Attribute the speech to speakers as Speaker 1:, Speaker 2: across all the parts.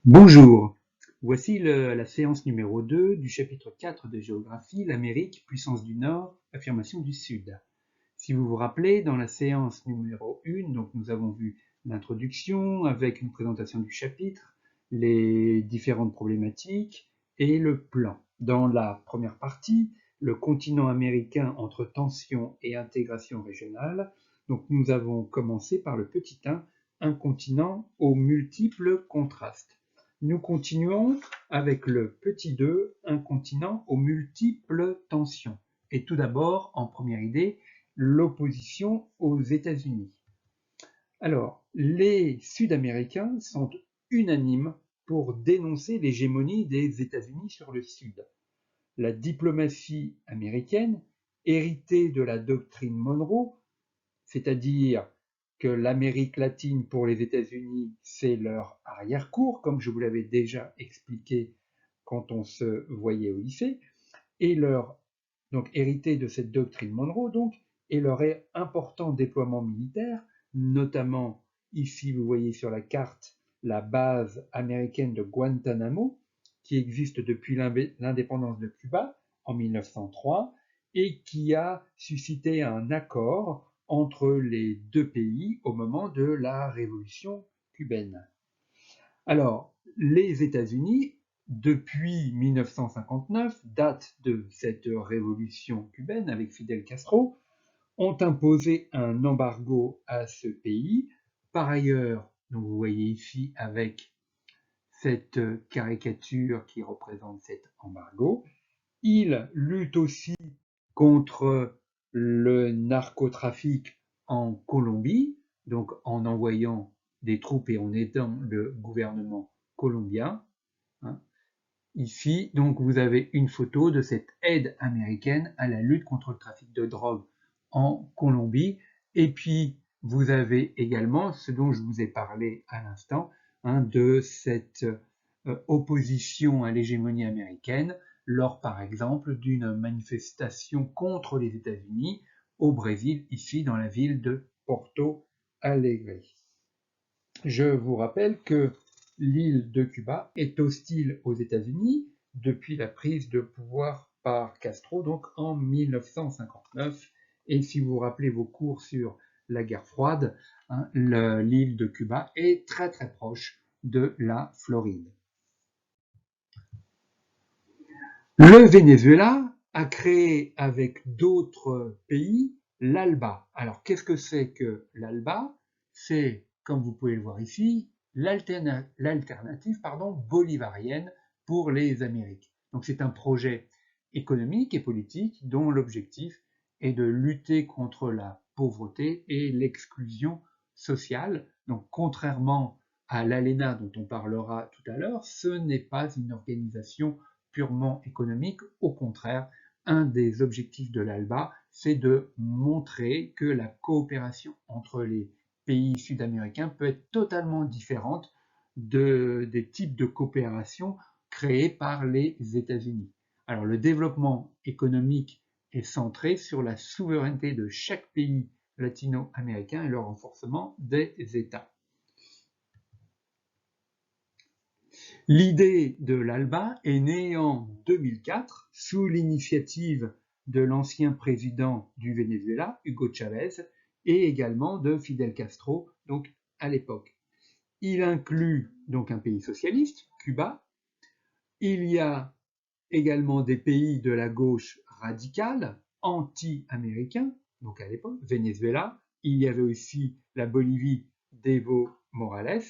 Speaker 1: Bonjour, voici la séance numéro 2 du chapitre 4 de Géographie, l'Amérique, puissance du Nord, affirmation du Sud. Si vous vous rappelez, dans la séance numéro 1, donc nous avons vu l'introduction avec une présentation du chapitre, les différentes problématiques et le plan. Dans la première partie, le continent américain entre tension et intégration régionale, donc nous avons commencé par le petit 1, un continent aux multiples contrastes. Nous continuons avec le petit 2, un continent aux multiples tensions. Et tout d'abord, en première idée, l'opposition aux États-Unis. Alors, les Sud-Américains sont unanimes pour dénoncer l'hégémonie des États-Unis sur le Sud. La diplomatie américaine, héritée de la doctrine Monroe, c'est-à-dire que l'Amérique latine pour les États-Unis, c'est leur arrière-cour, comme je vous l'avais déjà expliqué quand on se voyait au lycée, et leur donc hérité de cette doctrine Monroe, donc, et leur important déploiement militaire, notamment ici vous voyez sur la carte la base américaine de Guantanamo, qui existe depuis l'indépendance de Cuba en 1903 et qui a suscité un accord entre les deux pays au moment de la révolution cubaine. Alors, les États-Unis, depuis 1959, date de cette révolution cubaine avec Fidel Castro, ont imposé un embargo à ce pays. Par ailleurs, donc vous voyez ici avec cette caricature qui représente cet embargo, ils luttent aussi contre le narcotrafic en Colombie, donc en envoyant des troupes et en aidant le gouvernement colombien. Hein. Ici, donc, vous avez une photo de cette aide américaine à la lutte contre le trafic de drogue en Colombie. Et puis, vous avez également, ce dont je vous ai parlé à l'instant, de cette opposition à l'hégémonie américaine lors, par exemple, d'une manifestation contre les États-Unis au Brésil, ici dans la ville de Porto Alegre. Je vous rappelle que l'île de Cuba est hostile aux États-Unis depuis la prise de pouvoir par Castro, donc en 1959. Et si vous vous rappelez vos cours sur la guerre froide, l'île de Cuba est très très proche de la Floride. Le Venezuela a créé avec d'autres pays l'ALBA. Alors qu'est-ce que c'est que l'ALBA? C'est, comme vous pouvez le voir ici, l'alternative bolivarienne pour les Amériques. Donc c'est un projet économique et politique dont l'objectif est de lutter contre la pauvreté et l'exclusion sociale. Donc contrairement à l'ALENA dont on parlera tout à l'heure, ce n'est pas une organisation purement économique. Au contraire, un des objectifs de l'ALBA, c'est de montrer que la coopération entre les pays sud-américains peut être totalement différente des types de coopération créés par les États-Unis. Alors le développement économique est centré sur la souveraineté de chaque pays latino-américain et le renforcement des États. L'idée de l'ALBA est née en 2004 sous l'initiative de l'ancien président du Venezuela, Hugo Chavez, et également de Fidel Castro, donc à l'époque. Il inclut donc un pays socialiste, Cuba. Il y a également des pays de la gauche radicale, anti-américains, donc à l'époque, Venezuela. Il y avait aussi la Bolivie d'Evo Morales,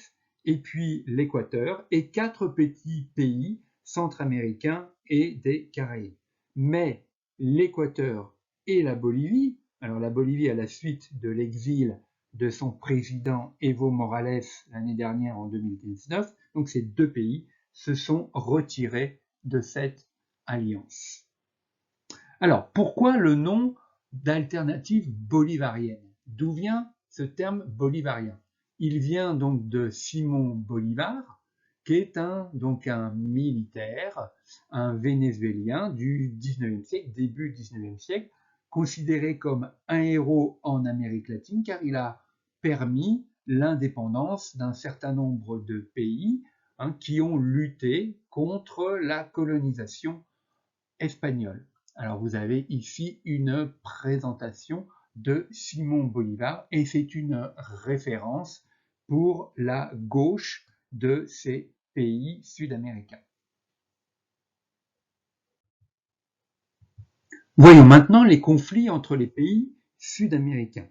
Speaker 1: et puis l'Équateur, et 4 petits pays centra-américains et des Caraïbes. Mais l'Équateur et la Bolivie, alors la Bolivie à la suite de l'exil de son président Evo Morales l'année dernière en 2019, donc ces deux pays se sont retirés de cette alliance. Alors, pourquoi le nom d'alternative bolivarienne? D'où vient ce terme bolivarien? Il vient donc de Simon Bolivar, qui est donc un militaire, un Vénézuélien du 19e siècle, début 19e siècle, considéré comme un héros en Amérique latine car il a permis l'indépendance d'un certain nombre de pays qui ont lutté contre la colonisation espagnole. Alors vous avez ici une présentation de Simon Bolivar et c'est une référence pour la gauche de ces pays sud-américains. Voyons maintenant les conflits entre les pays sud-américains.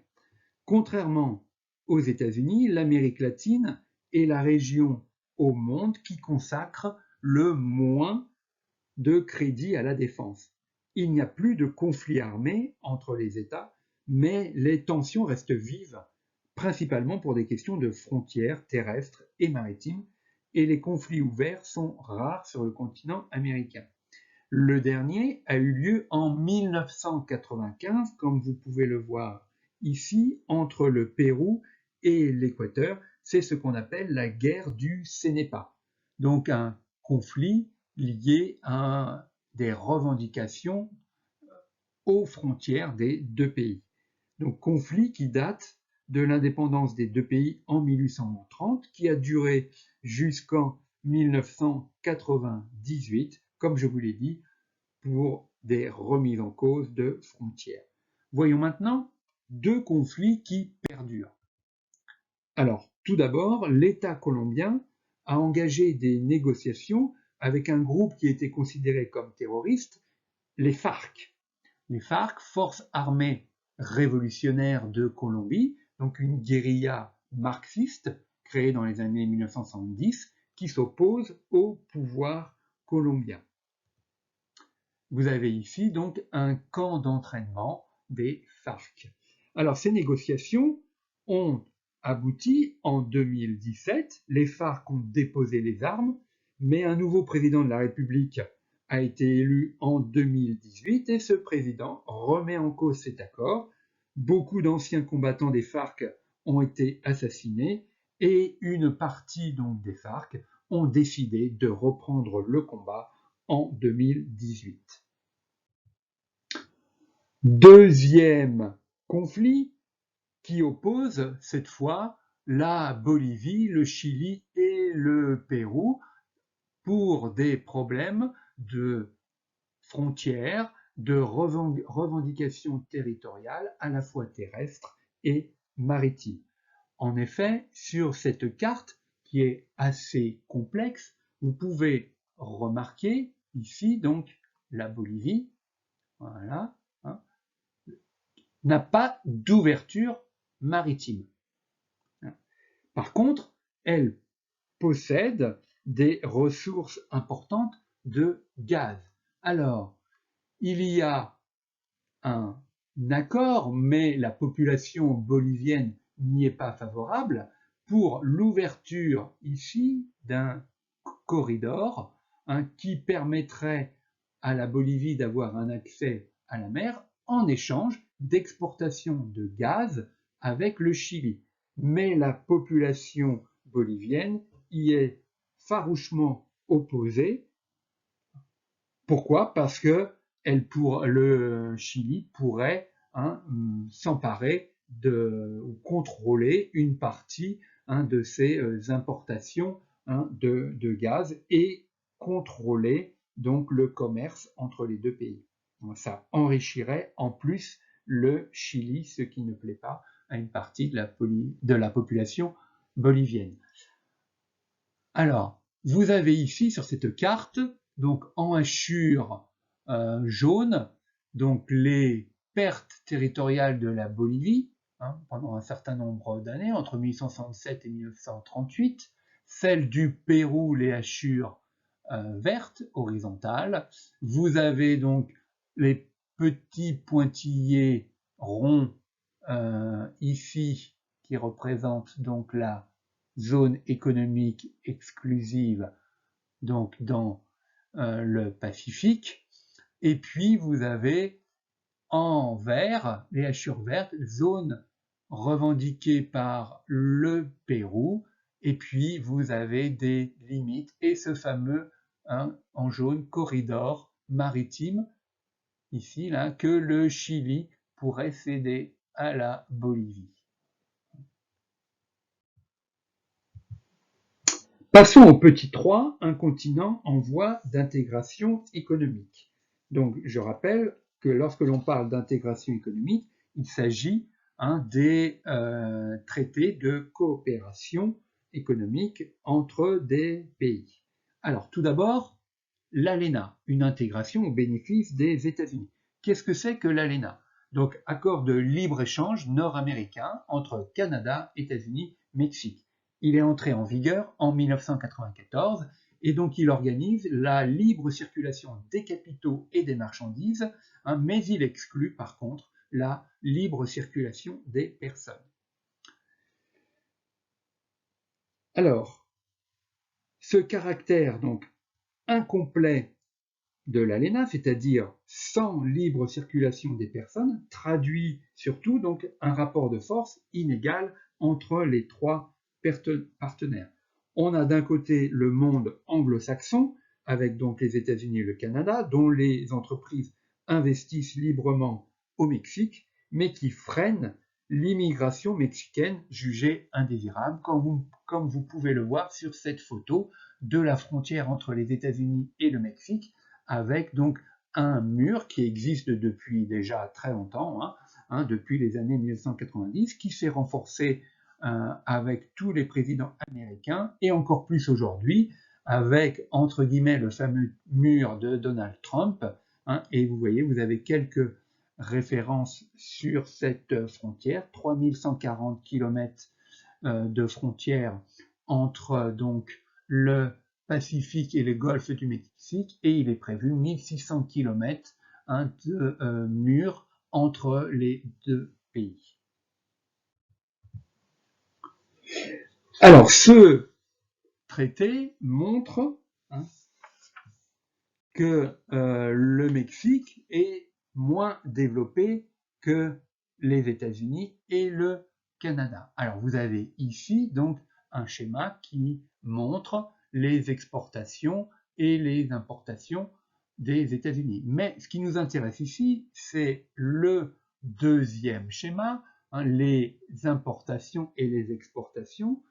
Speaker 1: Contrairement aux États-Unis, l'Amérique latine est la région au monde qui consacre le moins de crédit à la défense. Il n'y a plus de conflits armés entre les États, mais les tensions restent vives, principalement pour des questions de frontières terrestres et maritimes, et les conflits ouverts sont rares sur le continent américain. Le dernier a eu lieu en 1995, comme vous pouvez le voir ici, entre le Pérou et l'Équateur. C'est ce qu'on appelle la guerre du Cénépa. Donc un conflit lié à des revendications aux frontières des deux pays. Donc conflit qui date de l'indépendance des deux pays en 1830, qui a duré jusqu'en 1998, comme je vous l'ai dit, pour des remises en cause de frontières. Voyons maintenant deux conflits qui perdurent. Alors, tout d'abord, l'État colombien a engagé des négociations avec un groupe qui était considéré comme terroriste, les FARC. Les FARC, Forces armées révolutionnaires de Colombie, donc une guérilla marxiste créée dans les années 1970 qui s'oppose au pouvoir colombien. Vous avez ici donc un camp d'entraînement des FARC. Alors ces négociations ont abouti en 2017, les FARC ont déposé les armes, mais un nouveau président de la République a été élu en 2018 et ce président remet en cause cet accord. Beaucoup d'anciens combattants des FARC ont été assassinés et une partie donc des FARC ont décidé de reprendre le combat en 2018. Deuxième conflit qui oppose cette fois la Bolivie, le Chili et le Pérou pour des problèmes de frontières, de revendications territoriales à la fois terrestres et maritimes. En effet, sur cette carte qui est assez complexe, vous pouvez remarquer ici donc la Bolivie, voilà, n'a pas d'ouverture maritime. Par contre, elle possède des ressources importantes de gaz. Alors, il y a un accord, mais la population bolivienne n'y est pas favorable, pour l'ouverture ici d'un corridor qui permettrait à la Bolivie d'avoir un accès à la mer en échange d'exportation de gaz avec le Chili. Mais la population bolivienne y est farouchement opposée. Pourquoi? Parce que le Chili pourrait s'emparer ou contrôler une partie de ces importations de gaz et contrôler donc le commerce entre les deux pays. Donc, ça enrichirait en plus le Chili, ce qui ne plaît pas à une partie de la population bolivienne. Alors, vous avez ici sur cette carte, donc en hachure jaune, donc les pertes territoriales de la Bolivie pendant un certain nombre d'années, entre 1867 et 1938, celles du Pérou, les hachures vertes, horizontales. Vous avez donc les petits pointillés ronds ici qui représentent donc la zone économique exclusive donc dans le Pacifique. Et puis vous avez en vert, les hachures vertes, zone revendiquée par le Pérou. Et puis vous avez des limites et ce fameux en jaune corridor maritime ici là que le Chili pourrait céder à la Bolivie. Passons au petit 3, un continent en voie d'intégration économique. Donc, je rappelle que lorsque l'on parle d'intégration économique, il s'agit des traités de coopération économique entre des pays. Alors, tout d'abord, l'ALENA, une intégration au bénéfice des États-Unis. Qu'est-ce que c'est que l'ALENA? Donc, accord de libre-échange nord-américain entre Canada, États-Unis, Mexique. Il est entré en vigueur en 1994 et donc il organise la libre circulation des capitaux et des marchandises, mais il exclut par contre la libre circulation des personnes. Alors, ce caractère donc incomplet de l'ALENA, c'est-à-dire sans libre circulation des personnes, traduit surtout donc un rapport de force inégal entre les trois partenaires. On a d'un côté le monde anglo-saxon, avec donc les États-Unis et le Canada, dont les entreprises investissent librement au Mexique, mais qui freinent l'immigration mexicaine jugée indésirable, comme vous pouvez le voir sur cette photo de la frontière entre les États-Unis et le Mexique, avec donc un mur qui existe depuis déjà très longtemps, depuis les années 1990, qui s'est renforcé avec tous les présidents américains et encore plus aujourd'hui avec, entre guillemets, le fameux mur de Donald Trump. Et vous voyez, vous avez quelques références sur cette frontière, 3140 km de frontière entre donc le Pacifique et le golfe du Mexique, et il est prévu 1600 km de mur entre les deux pays. Alors, ce traité montre que le Mexique est moins développé que les États-Unis et le Canada. Alors, vous avez ici donc un schéma qui montre les exportations et les importations des États-Unis. Mais ce qui nous intéresse ici, c'est le deuxième schéma, les importations et les exportations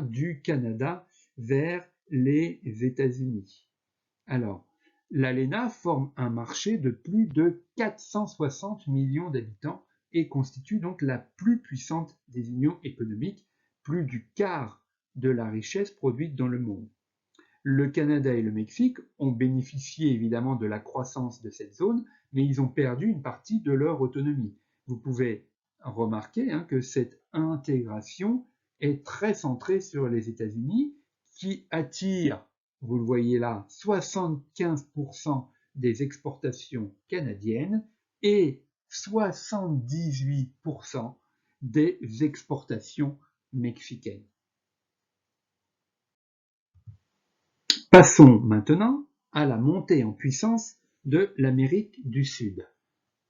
Speaker 1: du Canada vers les États-Unis. Alors, l'ALENA forme un marché de plus de 460 millions d'habitants et constitue donc la plus puissante des unions économiques, plus du quart de la richesse produite dans le monde. Le Canada et le Mexique ont bénéficié évidemment de la croissance de cette zone, mais ils ont perdu une partie de leur autonomie. Vous pouvez remarquer que cette intégration est très centrée sur les États-Unis, qui attirent, vous le voyez là, 75% des exportations canadiennes et 78% des exportations mexicaines. Passons maintenant à la montée en puissance de l'Amérique du Sud.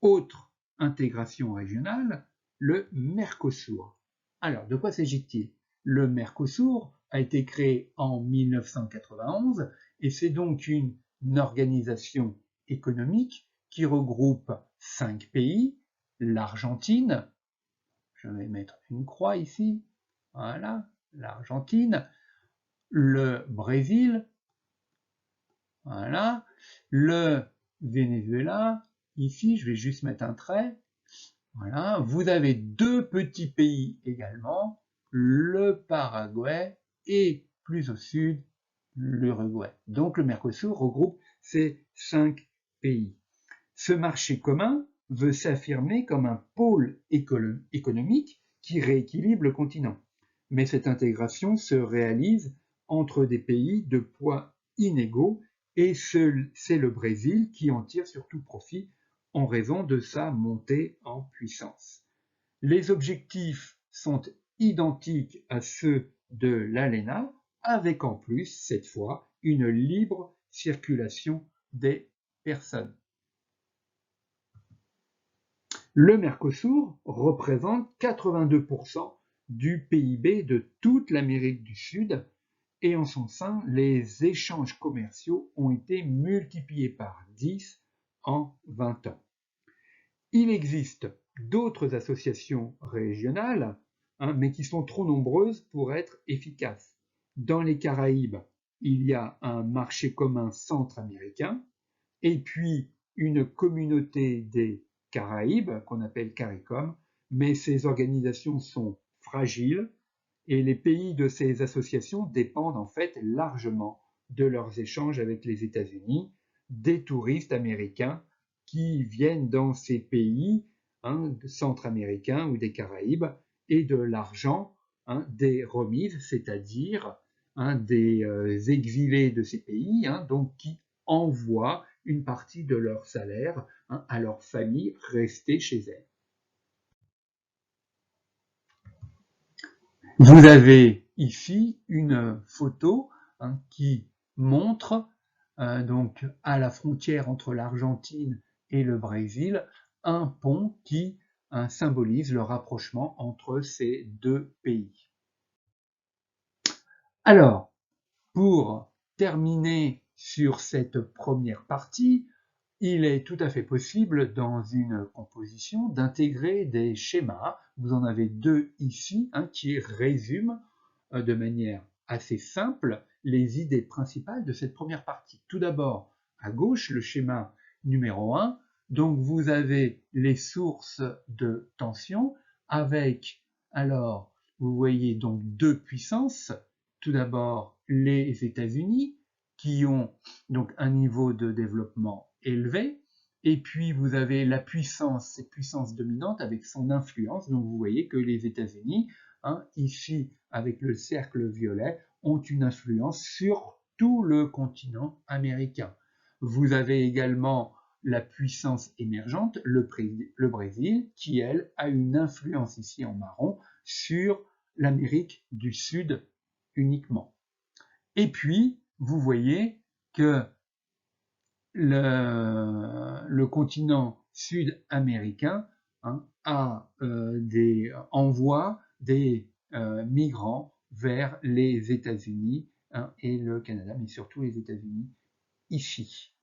Speaker 1: Autre intégration régionale, le Mercosur. Alors, de quoi s'agit-il? Le Mercosur a été créé en 1991 et c'est donc une organisation économique qui regroupe 5 pays, l'Argentine, je vais mettre une croix ici, voilà, l'Argentine, le Brésil, voilà, le Venezuela, ici je vais juste mettre un trait, voilà, vous avez 2 petits pays également, le Paraguay et plus au sud, l'Uruguay. Donc le Mercosur regroupe ces 5 pays. Ce marché commun veut s'affirmer comme un pôle économique qui rééquilibre le continent. Mais cette intégration se réalise entre des pays de poids inégaux et c'est le Brésil qui en tire surtout profit en raison de sa montée en puissance. Les objectifs sont identiques à ceux de l'ALENA, avec en plus, cette fois, une libre circulation des personnes. Le Mercosur représente 82% du PIB de toute l'Amérique du Sud et en son sein, les échanges commerciaux ont été multipliés par 10 en 20 ans. Il existe d'autres associations régionales, mais qui sont trop nombreuses pour être efficaces. Dans les Caraïbes, il y a un marché commun centra-américain et puis une communauté des Caraïbes qu'on appelle CARICOM, mais ces organisations sont fragiles et les pays de ces associations dépendent en fait largement de leurs échanges avec les États-Unis, des touristes américains qui viennent dans ces pays centra-américains ou des Caraïbes et de l'argent, des remises, c'est-à-dire des exilés de ces pays, donc qui envoient une partie de leur salaire à leur famille restée chez elles. Vous avez ici une photo qui montre donc à la frontière entre l'Argentine et le Brésil un pont qui symbolise le rapprochement entre ces deux pays. Alors, pour terminer sur cette première partie, il est tout à fait possible dans une composition d'intégrer des schémas. Vous en avez deux ici, qui résument de manière assez simple les idées principales de cette première partie. Tout d'abord, à gauche, le schéma numéro 1. Donc vous avez les sources de tension avec, alors, vous voyez donc deux puissances. Tout d'abord, les États-Unis qui ont donc un niveau de développement élevé, et puis vous avez la puissance, cette puissance dominante avec son influence. Donc vous voyez que les États-Unis, ici avec le cercle violet, ont une influence sur tout le continent américain. Vous avez également la puissance émergente, le Brésil, qui elle a une influence ici en marron sur l'Amérique du Sud uniquement. Et puis, vous voyez que le continent sud-américain envoie des migrants vers les États-Unis et le Canada, mais surtout les États-Unis ici.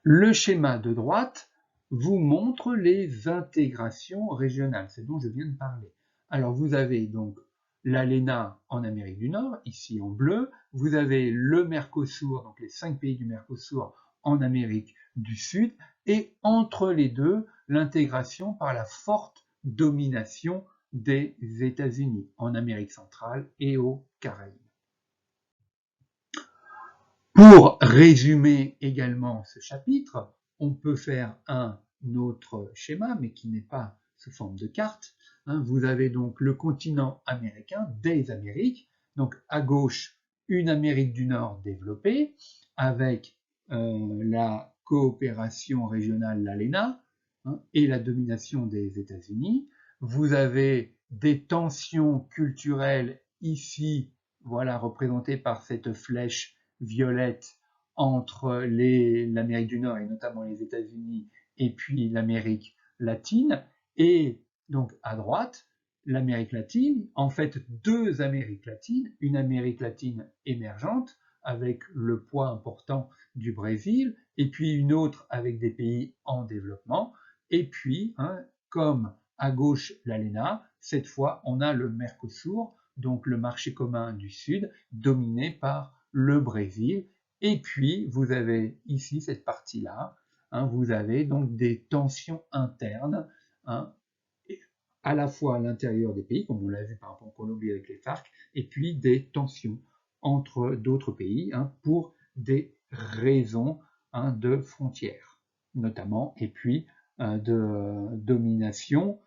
Speaker 1: Le schéma de droite vous montre les intégrations régionales, c'est dont je viens de parler. Alors vous avez donc l'ALENA en Amérique du Nord, ici en bleu, vous avez le Mercosur, donc les 5 pays du Mercosur en Amérique du Sud, et entre les deux, l'intégration par la forte domination des États-Unis en Amérique centrale et aux Caraïbes. Pour résumer également ce chapitre, on peut faire un autre schéma, mais qui n'est pas sous forme de carte. Vous avez donc le continent américain, des Amériques, donc à gauche, une Amérique du Nord développée, avec la coopération régionale, l'ALENA, et la domination des États-Unis. Vous avez des tensions culturelles ici, voilà, représentées par cette flèche violette entre l'Amérique du Nord et notamment les États-Unis et puis l'Amérique latine, et donc à droite, l'Amérique latine, en fait deux Amériques latines, une Amérique latine émergente avec le poids important du Brésil, et puis une autre avec des pays en développement, et puis, comme à gauche l'ALENA, cette fois on a le Mercosur, donc le marché commun du Sud, dominé par le Brésil, et puis vous avez ici cette partie-là, vous avez donc des tensions internes, à la fois à l'intérieur des pays, comme on l'a vu par exemple en Colombie avec les FARC, et puis des tensions entre d'autres pays pour des raisons de frontières, notamment, et puis de domination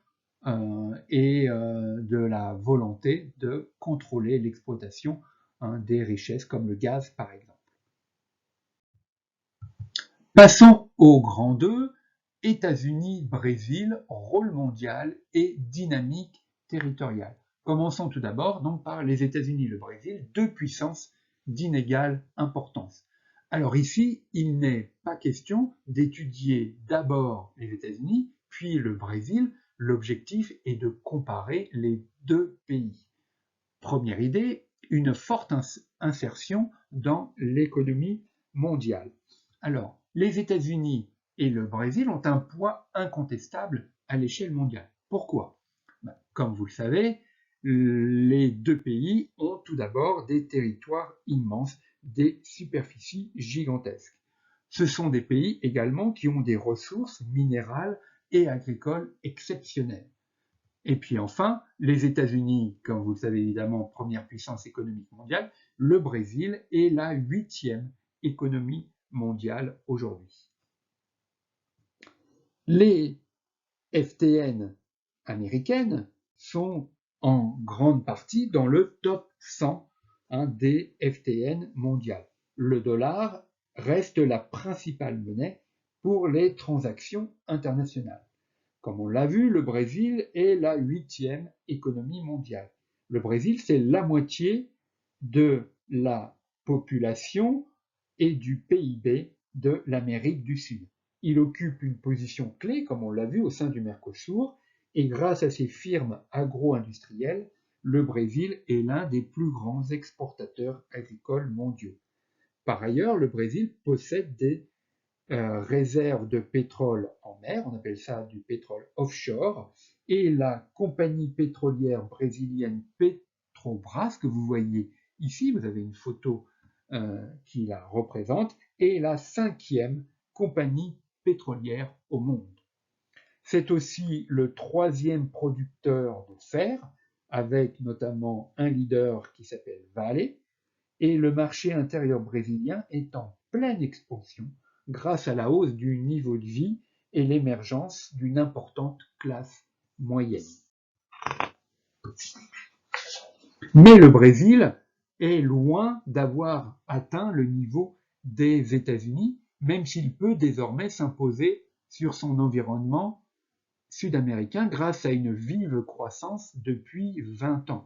Speaker 1: et de la volonté de contrôler l'exploitation des richesses comme le gaz par exemple. Passons au grand 2, États-Unis, Brésil, rôle mondial et dynamique territoriale. Commençons tout d'abord donc par les États-Unis et le Brésil, deux puissances d'inégale importance. Alors ici, il n'est pas question d'étudier d'abord les États-Unis, puis le Brésil. L'objectif est de comparer les deux pays. Première idée, une forte insertion dans l'économie mondiale. Alors, les États-Unis et le Brésil ont un poids incontestable à l'échelle mondiale. Pourquoi? Comme vous le savez, les deux pays ont tout d'abord des territoires immenses, des superficies gigantesques. Ce sont des pays également qui ont des ressources minérales et agricoles exceptionnelles. Et puis enfin, les États-Unis, comme vous le savez évidemment, première puissance économique mondiale, le Brésil est la 8e économie mondiale aujourd'hui. Les FTN américaines sont en grande partie dans le top 100 des FTN mondiales. Le dollar reste la principale monnaie pour les transactions internationales. Comme on l'a vu, le Brésil est la 8e économie mondiale. Le Brésil, c'est la moitié de la population et du PIB de l'Amérique du Sud. Il occupe une position clé, comme on l'a vu, au sein du Mercosur, et grâce à ses firmes agro-industrielles, le Brésil est l'un des plus grands exportateurs agricoles mondiaux. Par ailleurs, le Brésil possède des réserves de pétrole en mer, on appelle ça du pétrole offshore, et la compagnie pétrolière brésilienne Petrobras, que vous voyez ici, vous avez une photo qui la représente, est la 5e compagnie pétrolière au monde. C'est aussi le 3e producteur de fer, avec notamment un leader qui s'appelle Vale, et le marché intérieur brésilien est en pleine expansion grâce à la hausse du niveau de vie et l'émergence d'une importante classe moyenne. Mais le Brésil est loin d'avoir atteint le niveau des États-Unis, même s'il peut désormais s'imposer sur son environnement sud-américain grâce à une vive croissance depuis 20 ans.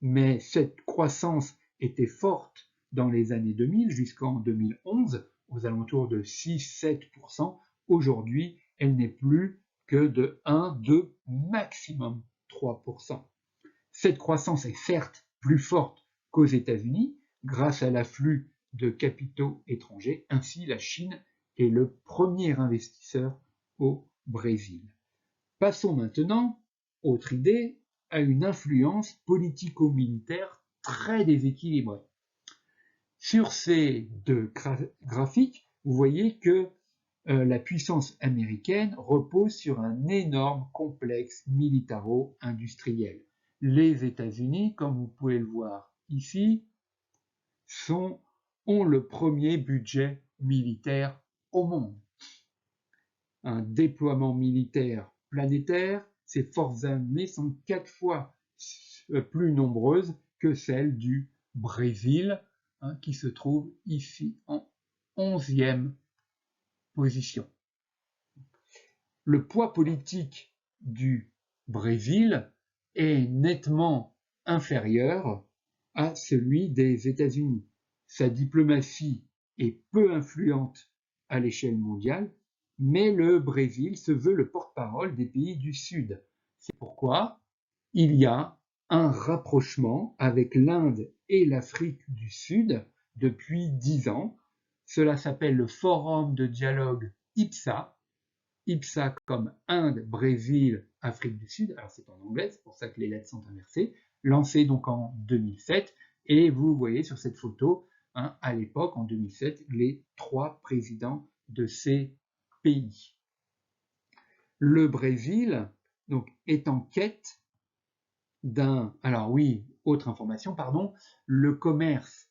Speaker 1: Mais cette croissance était forte dans les années 2000 jusqu'en 2011, aux alentours de 6-7%. Aujourd'hui, elle n'est plus que de 1, 2, maximum 3%. Cette croissance est certes plus forte qu'aux États-Unis grâce à l'afflux de capitaux étrangers. Ainsi, la Chine est le premier investisseur au Brésil. Passons maintenant, autre idée, à une influence politico-militaire très déséquilibrée. Sur ces deux graphiques, vous voyez que la puissance américaine repose sur un énorme complexe militaro-industriel. Les États-Unis, comme vous pouvez le voir ici, ont le premier budget militaire au monde. Un déploiement militaire planétaire, ses forces armées sont 4 fois plus nombreuses que celles du Brésil, qui se trouve ici en 11e position. Le poids politique du Brésil est nettement inférieur à celui des États-Unis. Sa diplomatie est peu influente à l'échelle mondiale, mais le Brésil se veut le porte-parole des pays du Sud. C'est pourquoi il y a un rapprochement avec l'Inde et l'Afrique du Sud depuis 10 ans. Cela s'appelle le Forum de dialogue IPSA. IPSA comme Inde, Brésil, Afrique du Sud. Alors c'est en anglais, c'est pour ça que les lettres sont inversées. Lancé donc en 2007. Et vous voyez sur cette photo, à l'époque, en 2007, les 3 présidents de ces pays. Le Brésil donc, est en quête alors oui, autre information, pardon, le commerce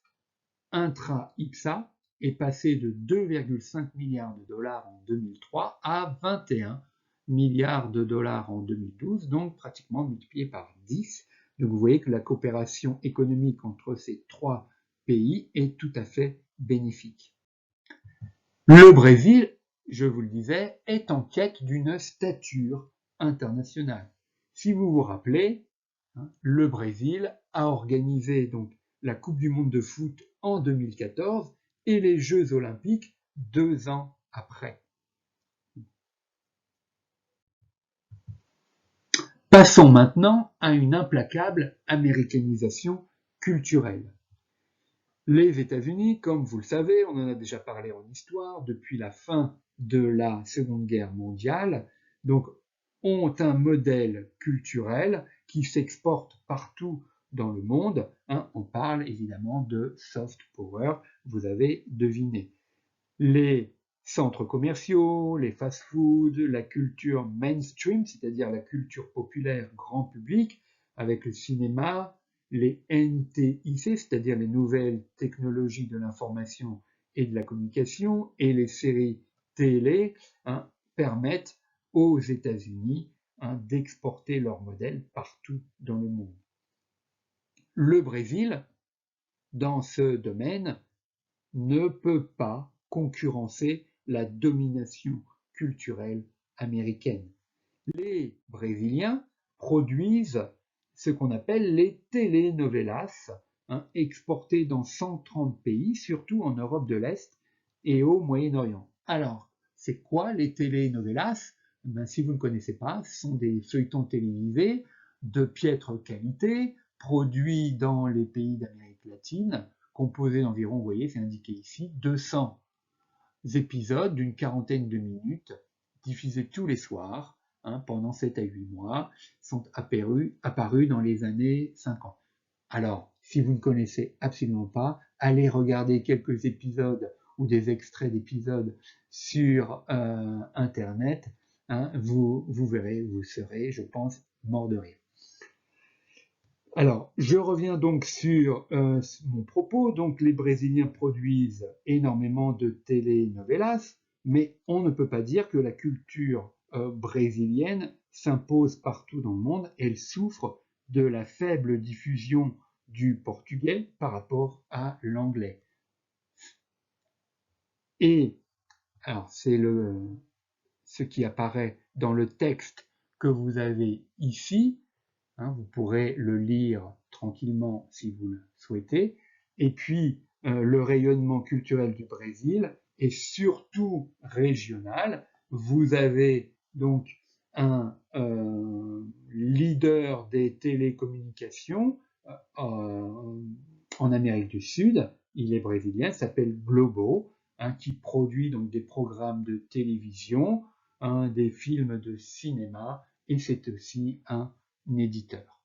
Speaker 1: intra-IPSA est passé de 2,5 milliards de dollars en 2003 à 21 milliards de dollars en 2012, donc pratiquement multiplié par 10. Donc vous voyez que la coopération économique entre ces 3 pays est tout à fait bénéfique. Le Brésil, je vous le disais, est en quête d'une stature internationale. Si vous vous rappelez, le Brésil a organisé donc la Coupe du monde de foot en 2014 et les Jeux olympiques 2 ans après. Passons maintenant à une implacable américanisation culturelle. Les États-Unis, comme vous le savez, on en a déjà parlé en histoire, depuis la fin de la Seconde Guerre mondiale, donc, ont un modèle culturel qui s'exportent partout dans le monde. On parle évidemment de soft power, vous avez deviné. Les centres commerciaux, les fast-foods, la culture mainstream, c'est-à-dire la culture populaire grand public, avec le cinéma, les NTIC, c'est-à-dire les nouvelles technologies de l'information et de la communication, et les séries télé, permettent aux États-Unis d'exporter leurs modèles partout dans le monde. Le Brésil, dans ce domaine, ne peut pas concurrencer la domination culturelle américaine. Les Brésiliens produisent ce qu'on appelle les telenovelas, exportées dans 130 pays, surtout en Europe de l'Est et au Moyen-Orient. Alors, c'est quoi les telenovelas? Si vous ne connaissez pas, ce sont des feuilletons télévisés de piètre qualité, produits dans les pays d'Amérique latine, composés d'environ, vous voyez, c'est indiqué ici, 200 épisodes d'une quarantaine de minutes, diffusés tous les soirs, pendant 7 à 8 mois, sont apparus dans les années 50. Alors, si vous ne connaissez absolument pas, allez regarder quelques épisodes ou des extraits d'épisodes sur Internet, vous verrez, vous serez, je pense, mort de rire. Alors, je reviens donc sur mon propos. Donc, les Brésiliens produisent énormément de telenovelas, mais on ne peut pas dire que la culture brésilienne s'impose partout dans le monde. Elle souffre de la faible diffusion du portugais par rapport à l'anglais. Et, alors, c'est ce qui apparaît dans le texte que vous avez ici. Vous pourrez le lire tranquillement si vous le souhaitez. Et puis, le rayonnement culturel du Brésil est surtout régional. Vous avez donc un leader des télécommunications en Amérique du Sud. Il est brésilien, s'appelle Globo, qui produit donc des programmes de télévision, des films de cinéma, et c'est aussi un éditeur.